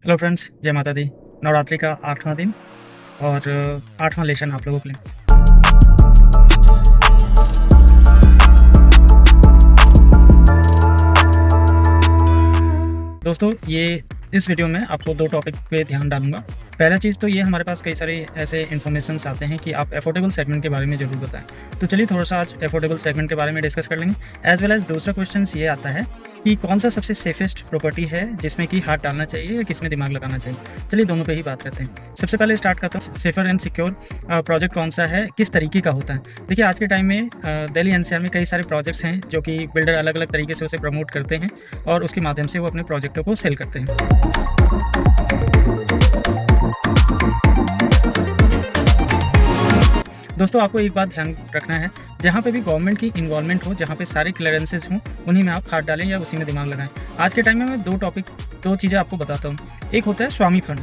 Hello friends, जय माता दी। नवरात्रि का 8वां दिन और 8वां लेसन आप लोगों के लिए। दोस्तों, इस वीडियो में आपको 2 टॉपिक पे ध्यान डालूँगा। पहला चीज़ तो ये, हमारे पास कई सारे ऐसे इन्फॉर्मेशंस आते हैं कि आप अफोर्डेबल सेगमेंट के बारे में ज़रूर बताएँ। तो चलिए थोड़ा-सा आज अफोर्डेबल सेगमेंट के बारे में डिस्कस कर लेंगे। एज़ वेल एज़ दूसरा क्वेश्चन्स ये आता है कि कौन-सा सबसे सेफेस्ट प्रॉपर्टी है जिसमें कि हाथ डालना चाहिए या किसमें दिमाग लगाना चाहिए? चलिए दोनों पे ही बात करते हैं। सबसे पहले स्टार्ट करता हूँ, सेफर एंड सिक्योर प्रोजेक्ट कौन-सा है, किस तरीके का होता है? देखिए, आज के टाइम में दिल्ली एनसीआर में कई सारे प्रोजेक्ट्स हैं जो कि बिल्डर अलग-अलग तरीके से उसे प्रमोट करते हैं और उसके माध्यम से वो अपने प्रोजेक्टों को सेल करते हैं। दोस्तों, आपको एक बात ध्यान रखना है, जहाँ पे भी गवर्नमेंट की इन्वॉल्वमेंट हो, जहाँ पे सारे क्लियरेंसेस हों, उन्हीं में आप हाथ डालें या उसी में दिमाग लगाएं। आज के टाइम में मैं 2 चीज़ें आपको बताता हूँ। एक होता है स्वामी फंड।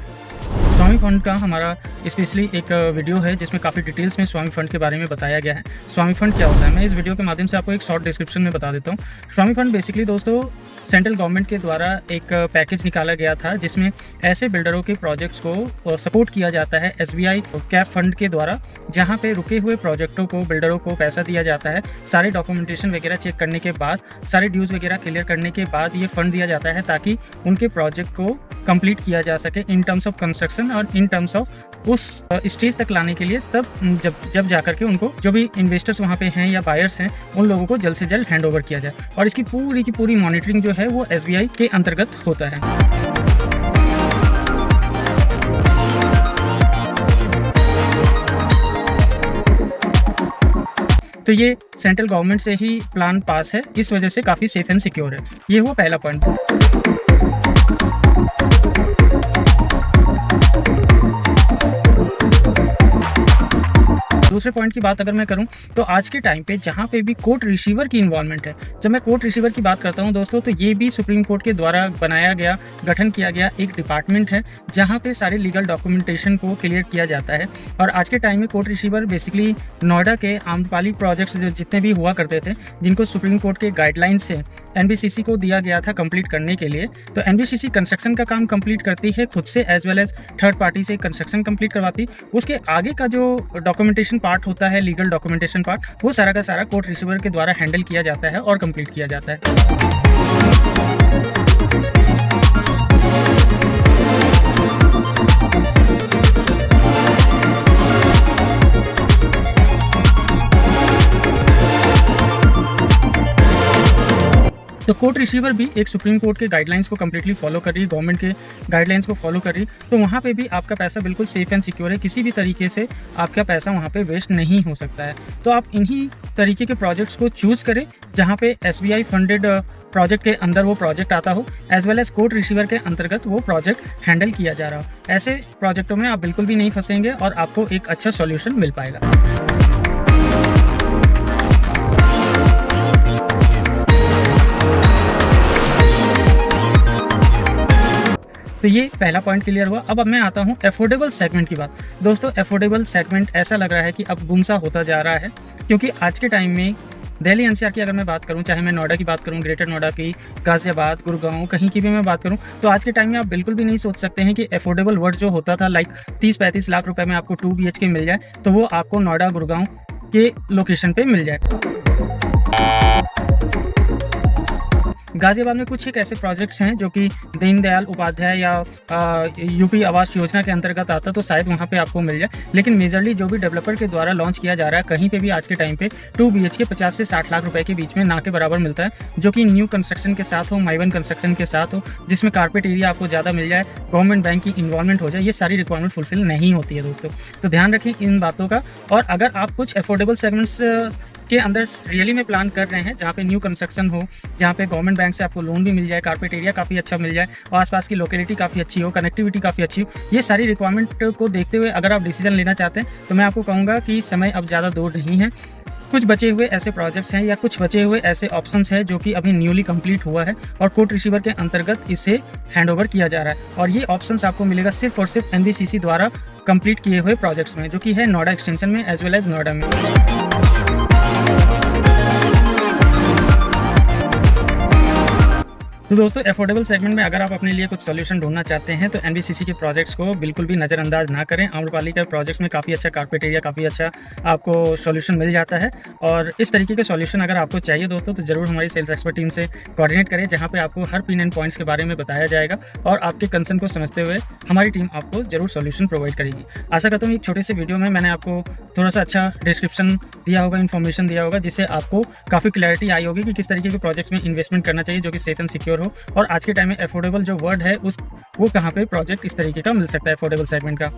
स्वामी फंड का हमारा स्पेशली एक वीडियो है जिसमें काफ़ी डिटेल्स में स्वामी फंड के बारे में बताया गया है। स्वामी फंड क्या होता है, मैं इस वीडियो के माध्यम से आपको एक शॉर्ट डिस्क्रिप्शन में बता देता हूँ। स्वामी फंड बेसिकली दोस्तों सेंट्रल गवर्नमेंट के द्वारा एक पैकेज निकाला गया था जिसमें ऐसे बिल्डरों के प्रोजेक्ट्स को सपोर्ट किया जाता है एसबीआई कैप फंड के द्वारा, जहां पे रुके हुए प्रोजेक्टों को बिल्डरों को पैसा दिया जाता है। सारे डॉक्यूमेंटेशन वगैरह चेक करने के बाद, सारे ड्यूज वगैरह क्लियर करने के बाद ये फंड दिया जाता है ताकि उनके प्रोजेक्ट को कंप्लीट किया जा सके इन टर्म्स ऑफ कंस्ट्रक्शन और इन टर्म्स ऑफ उस स्टेज तक लाने के लिए। तब जब जाकर के उनको जो भी इन्वेस्टर्स वहाँ पे हैं या बायर्स हैं, उन लोगों को जल्द से जल्द हैंड ओवर किया जाए और इसकी पूरी की पूरी मॉनिटरिंग जो है वो एसबीआई के अंतर्गत होता है। तो ये सेंट्रल गवर्नमेंट से ही प्लान पास है, इस वजह से काफ़ी सेफ एंड सिक्योर है। ये हुआ पहला पॉइंट। दूसरे पॉइंट की बात अगर मैं करूं तो आज के टाइम पे जहां पे भी कोर्ट रिसीवर की इन्वॉल्वमेंट है, जब मैं कोर्ट रिसीवर की बात करता हूं दोस्तों, तो ये भी सुप्रीम कोर्ट के द्वारा बनाया गया, गठन किया गया एक डिपार्टमेंट है जहां पे सारे लीगल डॉक्यूमेंटेशन को क्लियर किया जाता है। और आज के टाइम में कोर्ट रिसीवर बेसिकली नोएडा के आम्रपाली प्रोजेक्ट्स जो जितने भी हुआ करते थे, जिनको सुप्रीम कोर्ट के गाइडलाइंस से एनबीसीसी को दिया गया था कंप्लीट करने के लिए, तो एनबीसीसी कंस्ट्रक्शन का काम कंप्लीट करती है खुद से, as well as third party से कंस्ट्रक्शन कंप्लीट करवाती। उसके आगे का जो डॉक्यूमेंटेशन पार्ट होता है, लीगल डॉक्यूमेंटेशन पार्ट, वो सारा का सारा कोर्ट रिसीवर के द्वारा हैंडल किया जाता है और कंप्लीट किया जाता है। तो कोर्ट रिसीवर भी एक सुप्रीम कोर्ट के गाइडलाइंस को कम्प्लीटली फॉलो कर रही है, गवर्नमेंट के गाइडलाइंस को फॉलो कर रही है, तो वहाँ पे भी आपका पैसा बिल्कुल सेफ एंड सिक्योर है। किसी भी तरीके से आपका पैसा वहाँ पे वेस्ट नहीं हो सकता है। तो आप इन्हीं तरीके के प्रोजेक्ट्स को चूज़ करें जहाँ पे एसबीआई फंडेड प्रोजेक्ट के अंदर वो प्रोजेक्ट आता हो, as well as court receiver के अंतर्गत वो प्रोजेक्ट हैंडल किया जा रहा हो। ऐसे प्रोजेक्टों में आप बिल्कुल भी नहीं फंसेंगे और आपको एक अच्छा सॉल्यूशन मिल पाएगा। तो ये पहला पॉइंट क्लियर हुआ। अब मैं आता हूँ अफोर्डेबल सेगमेंट की बात। दोस्तों, अफोर्डेबल सेगमेंट ऐसा लग रहा है कि अब गुमसा होता जा रहा है, क्योंकि आज के टाइम में दिल्ली एनसीआर की अगर मैं बात करूं, चाहे मैं नोएडा की बात करूं, ग्रेटर नोएडा की, गाजियाबाद, गुड़गांव, कहीं की भी मैं बात करूं, तो आज के टाइम में आप बिल्कुल भी नहीं सोच सकते हैं कि अफोर्डेबल वर्ड जो होता था लाइक 30-35 लाख रुपए में आपको 2 BHK मिल जाए, तो वो आपको नोएडा, गुड़गांव के लोकेशन पे मिल जाए। गाजियाबाद में कुछ एक ऐसे प्रोजेक्ट्स हैं जो कि दीनदयाल उपाध्याय या यूपी आवास योजना के अंतर्गत आता, तो शायद वहाँ पे आपको मिल जाए। लेकिन मेजरली जो भी डेवलपर के द्वारा लॉन्च किया जा रहा है, कहीं पे भी आज के टाइम पे 2 BHK 50 से 60 लाख रुपए के बीच में ना के बराबर मिलता है, जो कि न्यू कंस्ट्रक्शन के साथ हो, माइवन कंस्ट्रक्शन के साथ हो, जिसमें कारपेट एरिया आपको ज़्यादा मिल जाए, गवर्नमेंट बैंक की इन्वॉल्वमेंट हो जाए। ये सारी रिक्वायरमेंट फुलफिल नहीं होती है दोस्तों, तो ध्यान रखें इन बातों का। और अगर आप कुछ अफोर्डेबल सेगमेंट्स के अंदर रियली में प्लान कर रहे हैं, जहाँ पे न्यू कंस्ट्रक्शन हो, जहाँ पे गवर्नमेंट बैंक से आपको लोन भी मिल जाए, कारपेट एरिया काफ़ी अच्छा मिल जाए और आसपास की लोकेलिटी काफ़ी अच्छी हो, कनेक्टिविटी काफ़ी अच्छी हो, ये सारी रिक्वायरमेंट को देखते हुए अगर आप डिसीजन लेना चाहते हैं, तो मैं आपको कहूँगा कि समय अब ज़्यादा दूर नहीं है। कुछ बचे हुए ऐसे प्रोजेक्ट्स हैं या कुछ बचे हुए ऐसे ऑप्शंस हैं जो कि अभी न्यूली कंप्लीट हुआ है और कोर्ट रिसीवर के अंतर्गत इसे हैंडओवर किया जा रहा है, और ये ऑप्शंस आपको मिलेगा सिर्फ और सिर्फ एनबीसीसी द्वारा कंप्लीट किए हुए प्रोजेक्ट्स में, जो कि है नोएडा एक्सटेंशन में एज वेल एज नोएडा में। तो दोस्तों अफोर्डेबल सेगमेंट में अगर आप अपने लिए कुछ सॉल्यूशन ढूंढना चाहते हैं तो एनबीसीसी के प्रोजेक्ट्स को बिल्कुल भी नज़रअंदाज ना करें। आम्रपाली के प्रोजेक्ट्स में काफ़ी अच्छा कारपेट एरिया, काफ़ी अच्छा आपको सॉल्यूशन मिल जाता है। और इस तरीके के सॉल्यूशन अगर आपको चाहिए दोस्तों तो ज़रूर हमारी सेल्स एक्सपर्ट टीम से कोऑर्डिनेट करें, जहाँ पे आपको हर पिन एंड पॉइंट्स के बारे में बताया जाएगा और आपके कंसर्न को समझते हुए हमारी टीम आपको ज़रूर सॉल्यूशन प्रोवाइड करेगी। आशा करता हूँ एक छोटे से वीडियो में मैंने आपको थोड़ा सा अच्छा डिस्क्रिप्शन दिया होगा, इन्फॉर्मेशन दिया होगा, जिससे आपको काफ़ी क्लैरिटी आई होगी कि किस तरीके के प्रोजेक्ट्स में इन्वेस्टमेंट करना चाहिए जो कि सेफ एंड सिक्योर हो। और आज के टाइम में अफोर्डेबल जो वर्ड है वो कहाँ पे प्रोजेक्ट इस तरीके का मिल सकता है अफोर्डेबल सेगमेंट का।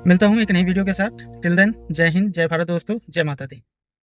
मिलता हूँ एक नई वीडियो के साथ। टिल देन, जय हिंद, जय भारत दोस्तों, जय माता दी।